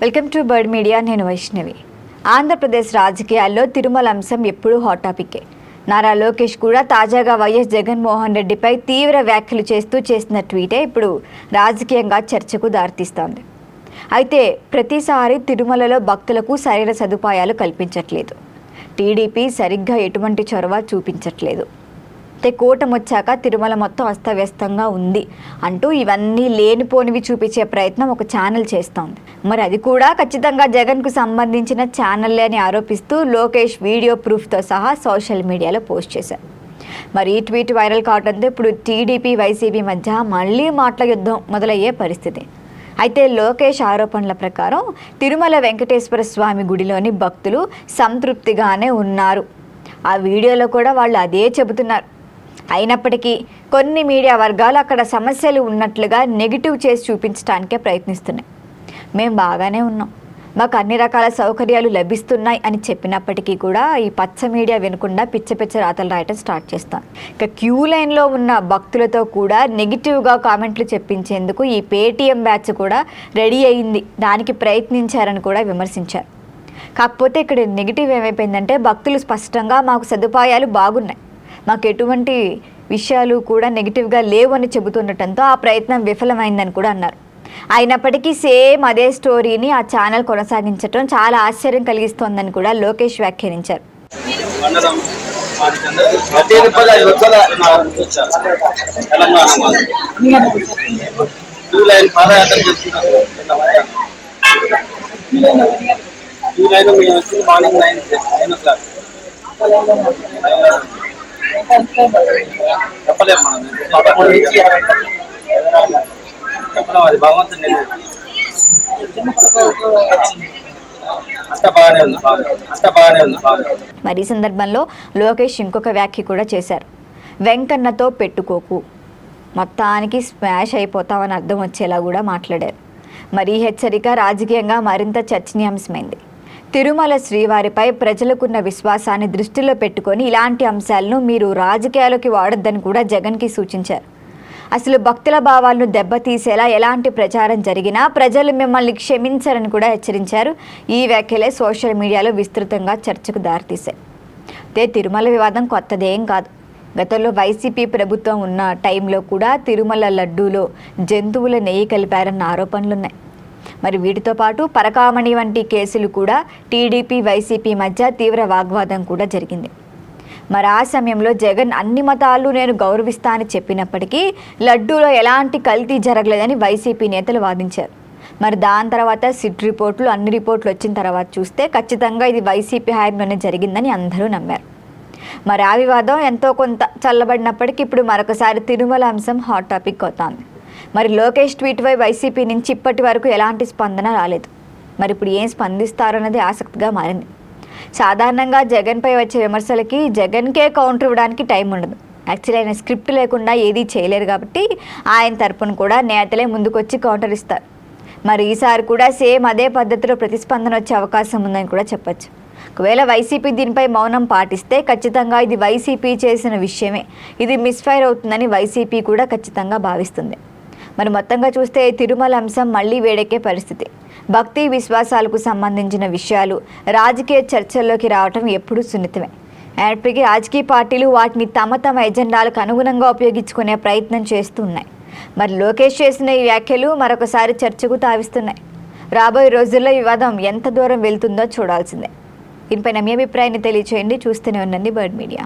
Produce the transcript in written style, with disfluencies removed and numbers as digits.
Welcome to bird media. నేను వైష్ణవి. ఆంధ్రప్రదేశ్ రాజకీయాల్లో తిరుమల అంశం ఎప్పుడూ హాట్ టాపికే. నారా లోకేష్ కూడా తాజాగా వైఎస్ జగన్మోహన్ రెడ్డిపై తీవ్ర వ్యాఖ్యలు చేసిన ట్వీటే ఇప్పుడు రాజకీయంగా చర్చకు దారితీస్తోంది. అయితే ప్రతిసారి తిరుమలలో భక్తులకు సరైన సదుపాయాలు కల్పించట్లేదు. టీడీపీ సరిగ్గా ఎటువంటి చొరవ చూపించట్లేదు. కూటమొచ్చాక తిరుమల మొత్తం అస్తవ్యస్తంగా ఉంది అంటూ ఇవన్నీ లేనిపోనివి చూపించే ప్రయత్నం ఒక ఛానల్ చేస్తోంది. మరి అది కూడా ఖచ్చితంగా జగన్కు సంబంధించిన ఛానల్లే అని ఆరోపిస్తూ లోకేష్ వీడియో ప్రూఫ్తో సహా సోషల్ మీడియాలో పోస్ట్ చేశారు. మరి ఈ ట్వీట్ వైరల్ కావడంతో ఇప్పుడు టీడీపీ వైసీపీ మధ్య మళ్ళీ మాటల యుద్ధం మొదలయ్యే పరిస్థితి. అయితే లోకేష్ ఆరోపణల ప్రకారం తిరుమల వెంకటేశ్వర స్వామి గుడిలోని భక్తులు సంతృప్తిగానే ఉన్నారు. ఆ వీడియోలో కూడా వాళ్ళు అదే చెబుతున్నారు. అయినప్పటికీ కొన్ని మీడియా వర్గాలు అక్కడ సమస్యలు ఉన్నట్లుగా నెగిటివ్ చేసి చూపించడానికే ప్రయత్నిస్తున్నాయి. మేము బాగానే ఉన్నాం, మాకు అన్ని రకాల సౌకర్యాలు లభిస్తున్నాయి అని చెప్పినప్పటికీ కూడా ఈ పచ్చ మీడియా వినకుండా పిచ్చ రాతలు రాయటం స్టార్ట్ చేస్తాం. ఇక క్యూ లైన్లో ఉన్న భక్తులతో కూడా నెగిటివ్గా కామెంట్లు చెప్పించేందుకు ఈ పేటీఎం బ్యాచ్ కూడా రెడీ అయింది, దానికి ప్రయత్నించారని కూడా విమర్శించారు. కాకపోతే ఇక్కడ నెగిటివ్ ఏమైపోయిందంటే భక్తులు స్పష్టంగా మాకు సదుపాయాలు బాగున్నాయి, మాకు ఎటువంటి విషయాలు కూడా నెగిటివ్గా లేవు అని చెబుతుండటంతో ఆ ప్రయత్నం విఫలమైందని కూడా అన్నారు. అయినప్పటికీ సేమ్ అదే స్టోరీని ఆ ఛానల్ కొనసాగించడం చాలా ఆశ్చర్యం కలిగిస్తోందని కూడా లోకేష్ వ్యాఖ్యానించారు. చెప్పలేము చెప్పడం, అది భగవంతుని మరి ఈ సందర్భంలో లోకేష్ ఇంకొక వ్యాఖ్య కూడా చేశారు. వెంకన్నతో పెట్టుకోకు, మొత్తానికి స్మాష్ అయిపోతామని అర్థం వచ్చేలా కూడా మాట్లాడారు. మరి ఈ హెచ్చరిక రాజకీయంగా మరింత చర్చనీయాంశమైంది. తిరుమల శ్రీవారిపై ప్రజలకున్న విశ్వాసాన్ని దృష్టిలో పెట్టుకొని ఇలాంటి అంశాలను మీరు రాజకీయాల్లోకి వాడొద్దని కూడా జగన్కి సూచించారు. అసలు భక్తుల భావాలను దెబ్బతీసేలా ఎలాంటి ప్రచారం జరిగినా ప్రజలు మిమ్మల్ని క్షమించరని కూడా హెచ్చరించారు. ఈ వ్యాఖ్యలే సోషల్ మీడియాలో విస్తృతంగా చర్చకు దారితీశాయి. అయితే తిరుమల వివాదం కొత్తదేం కాదు. గతంలో వైసీపీ ప్రభుత్వం ఉన్న టైంలో కూడా తిరుమల లడ్డూలో జంతువుల నెయ్యి కలిపారన్న ఆరోపణలున్నాయి. మరి వీటితో పాటు పరకామణి వంటి కేసులు కూడా టీడీపీ వైసీపీ మధ్య తీవ్ర వాగ్వాదం కూడా జరిగింది. మరి ఆ సమయంలో జగన్ అన్ని మతాలు నేను గౌరవిస్తా అని చెప్పినప్పటికీ లడ్డూలో ఎలాంటి కల్తీ జరగలేదని వైసీపీ నేతలు వాదించారు. మరి దాని తర్వాత సిట్ రిపోర్ట్లు అన్ని రిపోర్ట్లు వచ్చిన తర్వాత చూస్తే ఖచ్చితంగా ఇది వైసీపీ హయాంలోనే జరిగిందని అందరూ నమ్మారు. మరి ఆ వివాదం ఎంతో కొంత చల్లబడినప్పటికీ ఇప్పుడు మరొకసారి తిరుమల అంశం హాట్ టాపిక్ అవుతోంది. మరి లోకేష్ ట్వీట్పై వైసీపీ నుంచి ఇప్పటి వరకు ఎలాంటి స్పందన రాలేదు. మరి ఇప్పుడు ఏం స్పందిస్తారన్నది ఆసక్తిగా మారింది. సాధారణంగా జగన్పై వచ్చే విమర్శలకి జగన్కే కౌంటర్ ఇవ్వడానికి టైం ఉండదు. యాక్చువల్లీ ఆయన స్క్రిప్ట్ లేకుండా ఏదీ చేయలేరు కాబట్టి ఆయన తరపున కూడా నేతలే ముందుకొచ్చి కౌంటర్ ఇస్తారు. మరి ఈసారి కూడా సేమ్ అదే పద్ధతిలో ప్రతిస్పందన వచ్చే అవకాశం ఉందని కూడా చెప్పచ్చు. ఒకవేళ వైసీపీ దీనిపై మౌనం పాటిస్తే ఖచ్చితంగా ఇది వైసీపీ చేసిన విషయమే, ఇది మిస్ఫైర్ అవుతుందని వైసీపీ కూడా ఖచ్చితంగా భావిస్తుంది. మరి మొత్తంగా చూస్తే తిరుమల అంశం మళ్ళీ వేడెక్కే పరిస్థితి. భక్తి విశ్వాసాలకు సంబంధించిన విషయాలు రాజకీయ చర్చల్లోకి రావటం ఎప్పుడూ సున్నితమే. అయినప్పటికీ రాజకీయ పార్టీలు వాటిని తమ ఎజెండాలకు అనుగుణంగా ఉపయోగించుకునే ప్రయత్నం చేస్తూ ఉన్నాయి. మరి లోకేష్ చేసిన ఈ వ్యాఖ్యలు మరొకసారి చర్చకు తావిస్తున్నాయి. రాబోయే రోజుల్లో వివాదం ఎంత దూరం వెళ్తుందో చూడాల్సిందే. దీనిపైన మీ అభిప్రాయాన్ని తెలియచేయండి. చూస్తూనే ఉండండి బర్డ్ మీడియా.